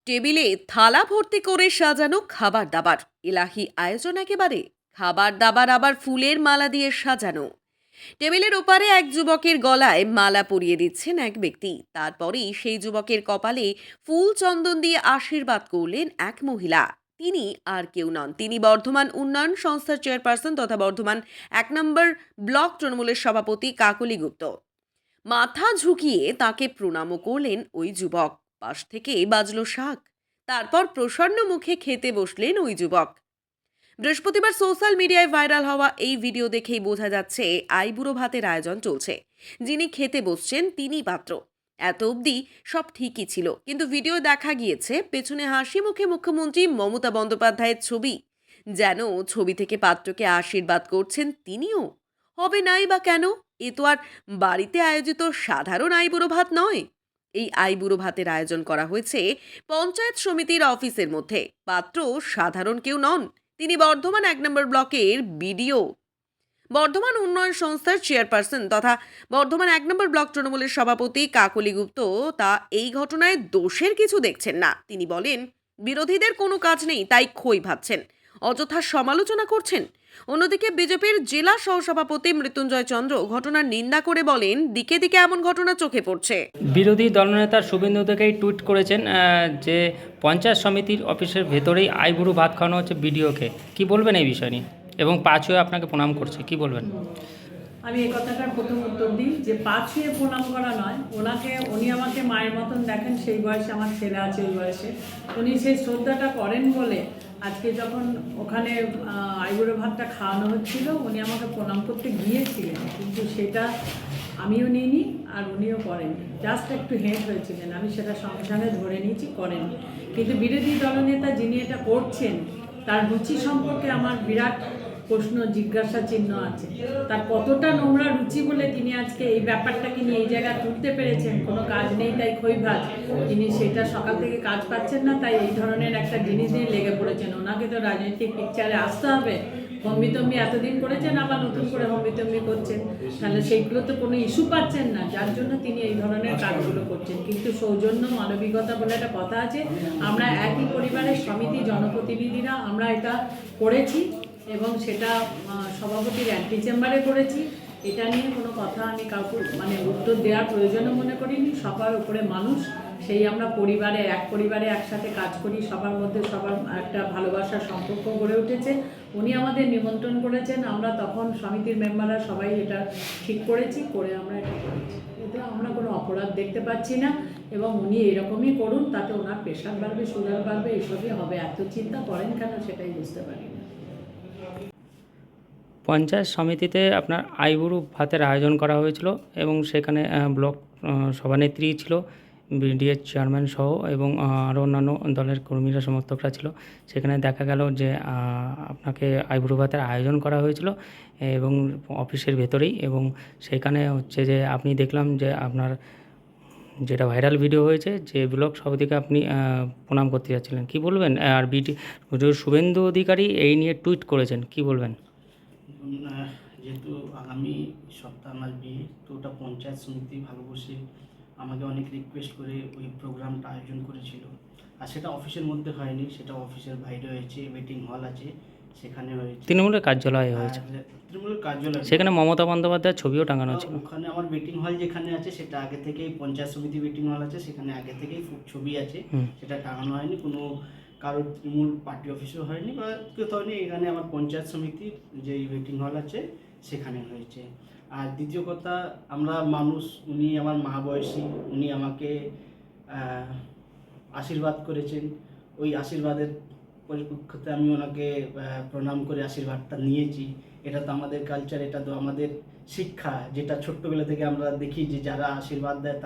টেবিলে থালা ভর্তি করে সাজানো খাবার দাবার, এলাহি আয়োজন একেবারে। খাবার দাবার আবার ফুলের মালা দিয়ে সাজানো। টেবিলের ওপারে এক যুবকের গলায় মালা পরিয়ে দিচ্ছেন এক ব্যক্তি, তারপরেই সেই যুবকের কপালে ফুল চন্দন দিয়ে আশীর্বাদ করলেন এক মহিলা। তিনি আর কেউ নন, তিনি বর্ধমান উন্নয়ন সংস্থার চেয়ারপারসন তথা বর্ধমান 1 নম্বর ব্লক তৃণমূলের সভাপতি কাকলি গুপ্ত। মাথা ঝুঁকিয়ে তাকে প্রণামও করলেন ওই যুবক। পাশ থেকে বাজলো শাক। তারপর প্রসন্ন মুখে খেতে বসলেন ওই যুবক। বৃহস্পতিবার সোশ্যাল মিডিয়ায় ভাইরাল হওয়া এই ভিডিও দেখেই বোঝা যাচ্ছে আইবুড়ো ভাতের আয়োজন চলছে। যিনি খেতে বসছেন তিনি পাত্র। এত অবধি সব ঠিকই ছিল, কিন্তু ভিডিও দেখা গিয়েছে পেছনে হাসি মুখে মুখ্যমন্ত্রী মমতা বন্দ্যোপাধ্যায়ের ছবি। যেন ছবি থেকে পাত্রকে আশীর্বাদ করছেন তিনিও। হবে নাই বা কেন? এ তো আর বাড়িতে আয়োজিত সাধারণ আইবুড়ো ভাত নয়। এই আইবুড়ো ভাতের আয়োজন করা হয়েছে পঞ্চায়েত সমিতির অফিসের মধ্যে। পাত্র সাধারণ কেউ নন, তিনি বর্ধমান 1 নম্বর ব্লকের বিডিও, বর্ধমান উন্নয়ন সংস্থার চেয়ারপারসন তথা বর্ধমান 1 নম্বর ব্লক তৃণমূলের সভাপতি কাকলি গুপ্ত। তা এই ঘটনায় দোষের কিছু দেখছেন না। তিনি বলেন, বিরোধীদের কোনো কাজ নেই তাই খই ভাবছেন, অযথা সমালোচনা করছেন। অন্যদিকে বিজেপির জেলা সহসভাপতি মৃত্যুঞ্জয় চন্দ্র ঘটনার নিন্দা করে বলেন, দিকে দিকে এমন ঘটনা চোখে পড়ছে। বিরোধী দলনেতা শুভেন্দু থেকেই টুইট করেছেন যে পঞ্চায়েত সমিতির অফিসের ভেতরেই আইবুড়ো ভাত খাওয়ানো হচ্ছে বিডিওকে। কি বলবেন এই বিষয় নিয়ে? এবং পা ছুঁয়ে আপনাকে প্রণাম করছে, কি বলবেন? আমি এই কথাটার প্রথম উত্তর দিই যে পা ছুঁয়ে প্রণাম করা নয়, উনি আমাকে মায়ের মতন দেখেন, সেই বয়সে আমার ছেলে আছে, ওই বয়সে উনি সেই শ্রদ্ধাটা করেন বলে আজকে যখন ওখানে আইবুড়ো ভাতটা খাওয়ানো হচ্ছিল উনি আমাকে প্রণাম করতে গিয়েছিলেন, কিন্তু সেটা আমিও নিইনি আর উনিও করেননি। জাস্ট একটু হেঁট হয়েছিলেন, আমি সেটা সঙ্গে সঙ্গে ধরে নিয়েছি, করেননি। কিন্তু বিরোধী দলনেতা যিনি এটা করছেন তার রুচি সম্পর্কে আমার বিরাট প্রশ্ন, জিজ্ঞাসা চিহ্ন আছে। তার কতটা নোংরা রুচি বলে তিনি আজকে এই ব্যাপারটাকে নিয়ে এই জায়গায় তুলতে পেরেছেন। কোনো কাজ নেই তাই খই ভাত, তিনি সেটা সকাল থেকে কাজ পাচ্ছেন না তাই এই ধরনের একটা জিনিস নিয়ে লেগে পড়েছেন। ওনাকে তো রাজনৈতিক পিকচারে আসতে হবে। হম্বিতম্বি এতদিন করেছেন, আবার নতুন করে হম্বিতম্বি করছেন, তাহলে সেইগুলো তো কোনো ইস্যু পাচ্ছেন না, যার জন্য তিনি এই ধরনের কাজগুলো করছেন। কিন্তু সৌজন্য মানবিকতা বলে একটা কথা আছে, আমরা একই পরিবারের সমিতি জনপ্রতিনিধিরা আমরা এটা করেছি এবং সেটা সভাপতির অ্যান্টি চেম্বারে করেছি। এটা নিয়ে কোনো কথা আমি কাউকে উত্তর দেওয়ার প্রয়োজনও মনে করিনি। সবার উপরে মানুষ, সেই আমরা এক পরিবারে একসাথে কাজ করি, সবার মধ্যে সবার একটা ভালোবাসার সম্পর্ক গড়ে উঠেছে। উনি আমাদের নিমন্ত্রণ করেছেন, আমরা তখন সমিতির মেম্বাররা সবাই এটা ঠিক করেছি, করে আমরা এটা করেছি। এতে আমরা কোনো অপরাধ দেখতে পাচ্ছি না এবং উনি এরকমই করুন, তাতে ওনার প্রেশার বাড়বে, সুগার বাড়বে, এসবই হবে। এত চিন্তা করেন কেন সেটাই বুঝতে পারি না। পঞ্চায়েত সমিতিতে আপনার আইবুড়ো ভাতের আয়োজন করা হয়েছিল এবং সেখানে ব্লক সভানেত্রী ছিল, বিডিএর চেয়ারম্যান সহ এবং আরও অন্যান্য দলের কর্মীরা সমর্থকরা ছিল। সেখানে দেখা গেল যে আপনাকে আইবুড়ো ভাতের আয়োজন করা হয়েছিল এবং অফিসের ভেতরেই, এবং সেখানে হচ্ছে যে আপনি দেখলাম যে আপনার যেটা ভাইরাল ভিডিও হয়েছে যে ব্লক সভাপতিকে আপনি প্রণাম করতে যাচ্ছিলেন, কি বলবেন? আর শুভেন্দু অধিকারী এই নিয়ে টুইট করেছেন, কি বলবেন? যেহেতু আগামী সপ্তাহ আমার বিয়ে, তো ওটা পঞ্চায়েত সমিতি ভালোবেসে আমাকে অনেক রিকোয়েস্ট করে ওই প্রোগ্রামটা আয়োজন করেছিল। আর সেটা অফিসের মধ্যে হয়নি, সেটা অফিসের বাইরে হয়েছে, ওয়েটিং হল আছে সেখানে হয়েছে, তৃণমূলের কার্যালয়ে হয়েছে। তৃণমূলের কার্যালয়, সেখানে মমতা বন্দ্যোপাধ্যায়ের ছবিও টাঙানো ছিল। ওখানে আমার ওয়েটিং হল যেখানে আছে সেটা আগে থেকেই, পঞ্চায়েত সমিতি ওয়েটিং হল আছে সেখানে আগে থেকেই ছবি আছে, সেটা টাঙানো হয়নি। কোনো কারোর তৃণমূল পার্টি অফিসও হয়নি বা কোথাও হয়নি, এখানে আমার পঞ্চায়েত সমিতির যে ওয়েটিং হল আছে সেখানে হয়েছে। আর দ্বিতীয় কথা, আমরা মানুষ, উনি আমার মা বয়সী, উনি আমাকে আশীর্বাদ করেছেন। ওই আশীর্বাদের পরিপ্রেক্ষিতে আমি ওনাকে প্রণাম করে আশীর্বাদটা নিয়েছি। এটা তো আমাদের কালচার, এটা তো আমাদের শিক্ষা, যেটা ছোট্টবেলা থেকে আমরা দেখি যে যারা আশীর্বাদ দেয়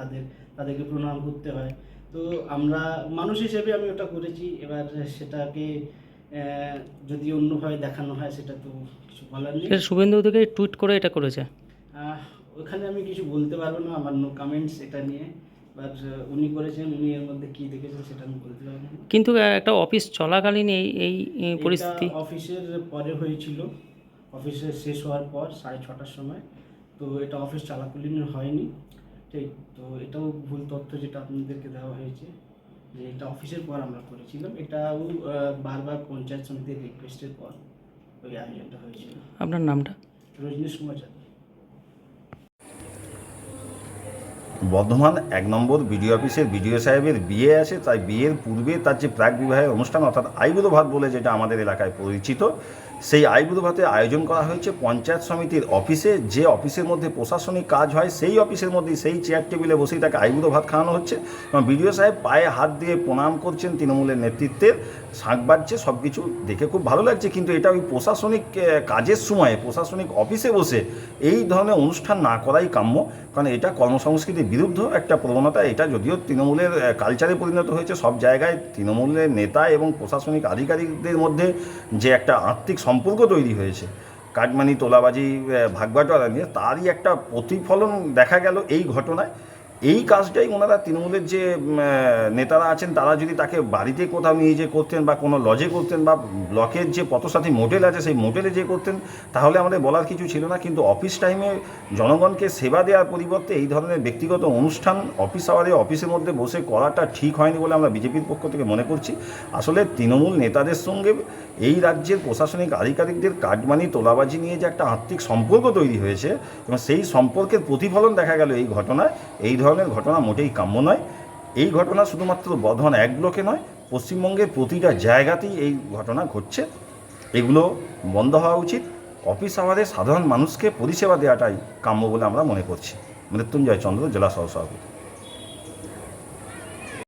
তাদেরকে প্রণাম করতে হয়। তো আমরা মানুষ হিসেবে আমি ওটা করেছি। এবার সেটাকে যদি অন্যভাবে দেখানো হয় সেটা তো কিছু বলার নেই। শুভেন্দু থেকে টুইট করে এটা করেছে। ওখানে আমি কিছু বলতে পারবো না, আমার নো কমেন্টস এটা নিয়ে। বাট উনি করেছেন, উনি এর মধ্যে কী দেখেছেন সেটা আমি বলতে পারবো না। কিন্তু একটা অফিস চলাকালীন এই পরিস্থিতি অফিসের পরে হয়েছিল, অফিসের শেষ হওয়ার পর 6:30টার সময়। তো এটা অফিস চলাকালীন হয়নি, ঠিক। তো এটাও ভুল তথ্য যেটা আপনাদেরকে দেওয়া হয়েছে। যে এটা অফিসের পর আমরা করেছিলাম, এটাও বারবার পঞ্চায়েত সমিতির রিকোয়েস্টের পর ওই আয়োজনটা হয়েছিল। আপনার নামটা? রজনীশ কুমার যাদব। বর্ধমান 1 নম্বর বিডিও অফিসের বিডিও সাহেবের বিয়ে আছে, তাই বিয়ের পূর্বে তার যে প্রাক বিবাহের অনুষ্ঠান অর্থাৎ আইবুড়ো ভাত বলে যেটা আমাদের এলাকায় পরিচিত, সেই আইবুড়ো ভাতের আয়োজন করা হয়েছে পঞ্চায়েত সমিতির অফিসে। যে অফিসের মধ্যে প্রশাসনিক কাজ হয় সেই অফিসের মধ্যেই সেই চেয়ার টেবিলে বসেই তাকে আইবুড়ো ভাত খাওয়ানো হচ্ছে এবং বিডিও সাহেব পায়ে হাত দিয়ে প্রণাম করছেন তৃণমূলের নেতৃত্বের, শাঁখ বাজছে, সব কিছু দেখে খুব ভালো লাগছে। কিন্তু এটা ওই প্রশাসনিক কাজের সময়ে প্রশাসনিক অফিসে বসে এই ধরনের অনুষ্ঠান না করাই কাম্য, কারণ এটা কর্মসংস্কৃতির বিরুদ্ধ একটা প্রবণতা। এটা যদিও তৃণমূলের কালচারে পরিণত হয়েছে, সব জায়গায় তৃণমূলের নেতা এবং প্রশাসনিক আধিকারিকদের মধ্যে যে একটা আত্মিক সম্পর্ক তৈরি হয়েছে কাটমানি তোলাবাজি ভাগবাটোয়ারা নিয়ে, তারই একটা প্রতিফলন দেখা গেল এই ঘটনায়। এই কাজটাই ওনারা তৃণমূলের যে নেতারা আছেন তারা যদি তাকে বাড়িতে কোথাও নিয়ে যেয়ে করতেন বা কোনো লজে করতেন বা ব্লকের যে পথসাথী মোটেল আছে সেই মোটেলে যে করতেন তাহলে আমাদের বলার কিছু ছিল না। কিন্তু অফিস টাইমে জনগণকে সেবা দেওয়ার পরিবর্তে এই ধরনের ব্যক্তিগত অনুষ্ঠান অফিস আওয়ারে অফিসের মধ্যে বসে করাটা ঠিক হয়নি বলে আমরা বিজেপির পক্ষ থেকে মনে করছি। আসলে তৃণমূল নেতাদের সঙ্গে এই রাজ্যের প্রশাসনিক আধিকারিকদের কাটমানি তোলাবাজি নিয়ে যে একটা আত্মিক সম্পর্ক তৈরি হয়েছে এবং সেই সম্পর্কের প্রতিফলন দেখা গেল এই ঘটনায়। এই ধরনের ঘটনা মোটেই কাম্য নয়। এই ঘটনা শুধুমাত্র বর্ধমান 1 ব্লকে নয়, পশ্চিমবঙ্গের প্রতিটা জায়গাতেই এই ঘটনা ঘটছে। এগুলো বন্ধ হওয়া উচিত। অফিস আওয়ারে সাধারণ মানুষকে পরিষেবা দেওয়াটাই কাম্য বলে আমরা মনে করছি। মৃত্যুঞ্জয় চন্দ্র, জেলা সহসভাপতি।